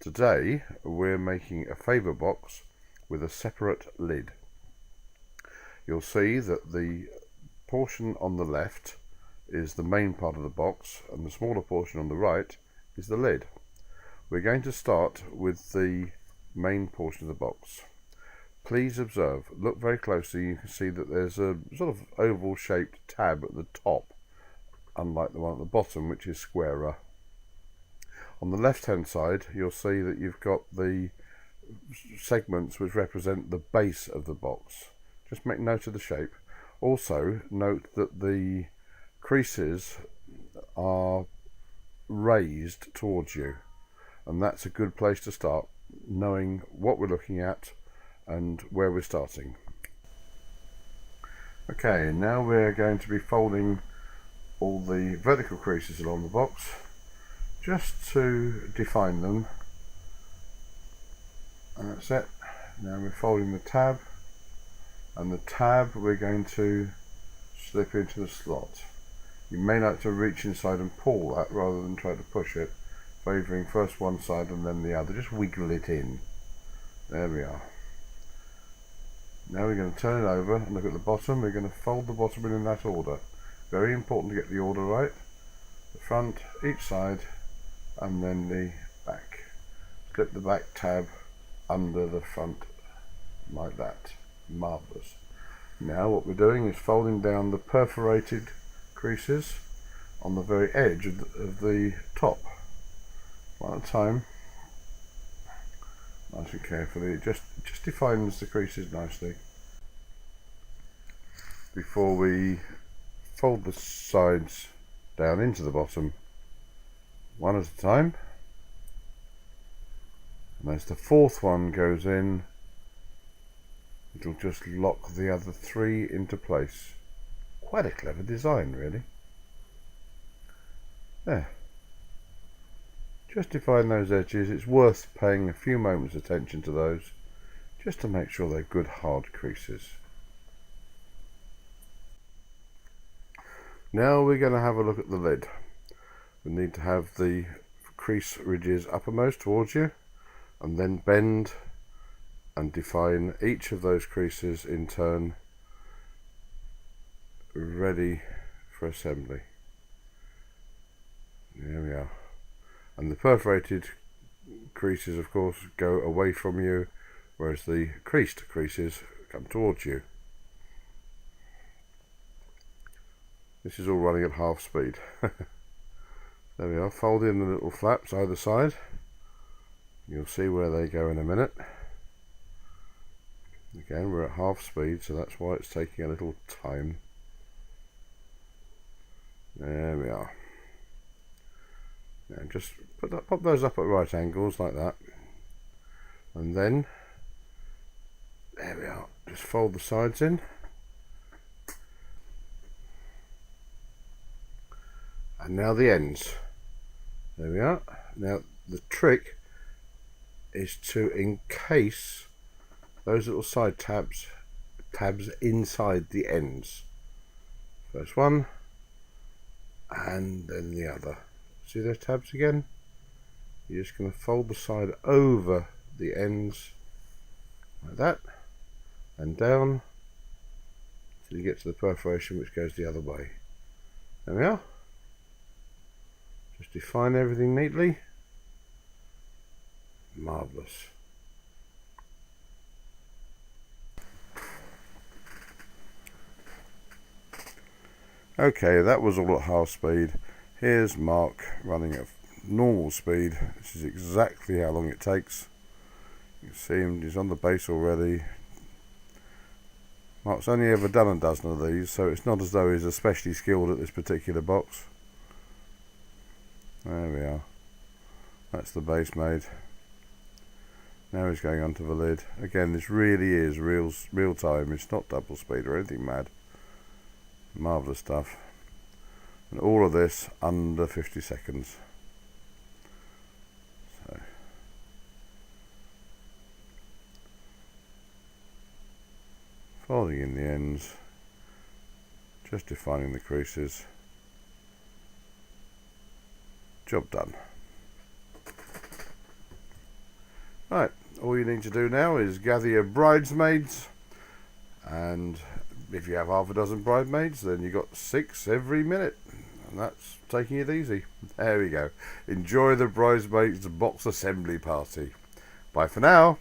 Today we're making a favour box with a separate lid. You'll see that the portion on the left is the main part of the box and the smaller portion on the right is the lid. We're going to start with the main portion of the box. Please observe, look very closely, you can see that there's a sort of oval shaped tab at the top, unlike the one at the bottom which is squarer. On the left hand side you'll see that you've got the segments which represent the base of the box. Just make note of the shape. Also note that the creases are raised towards you, and that's a good place to start, knowing what we're looking at and where we're starting. Okay, now we're going to be folding all the vertical creases along the box just to define them, and that's it. Now we're folding the tab, and the tab we're going to slip into the slot. You may like to reach inside and pull that rather than try to push it, favouring first one side and then the other. Just wiggle it in. There we are. Now we're going to turn it over and look at the bottom. We're going to fold the bottom in that order. Very important to get the order right. The front, each side, and then the back. Slip the back tab under the front like that. Marvellous. Now what we're doing is folding down the perforated creases on the very edge of the top, one at a time, nice and carefully. It just defines the creases nicely. Before we fold the sides down into the bottom, one at a time, and as the fourth one goes in, it'll just lock the other three into place. Quite a clever design, really. There. Just define those edges. It's worth paying a few moments attention to those, just to make sure they're good hard creases. Now we're going to have a look at the lid. We need to have the crease ridges uppermost towards you, and then bend and define each of those creases in turn, ready for assembly. There we are. And the perforated creases of course go away from you, whereas the creased creases come towards you. This is all running at half speed. There we are, fold in the little flaps either side. You'll see where they go in a minute. Again, we're at half speed, so that's why it's taking a little time. There we are. Now just pop those up at right angles like that, and then there we are. Just fold the sides in, and now the ends. There we are. Now the trick is to encase those little side tabs inside the ends. First one, and then the other. See those tabs again? You're just going to fold the side over the ends like that, and down till you get to the perforation which goes the other way. There we are. Just define everything neatly. Marvellous. Okay, that was all at half speed. Here's Mark running at normal speed. This is exactly how long it takes. You can see him, he's on the base already. Mark's only ever done a dozen of these, so it's not as though he's especially skilled at this particular box. There we are. That's the base made. Now he's going onto the lid. Again, this really is real time. It's not double speed or anything mad. Marvellous stuff. And all of this under 50 seconds. So, folding in the ends, just defining the creases. Job done. Right, all you need to do now is gather your bridesmaids, and if you have half a dozen bridesmaids, then you got 6 every minute, and that's taking it easy. There we go. Enjoy the bridesmaids box assembly party. Bye for now.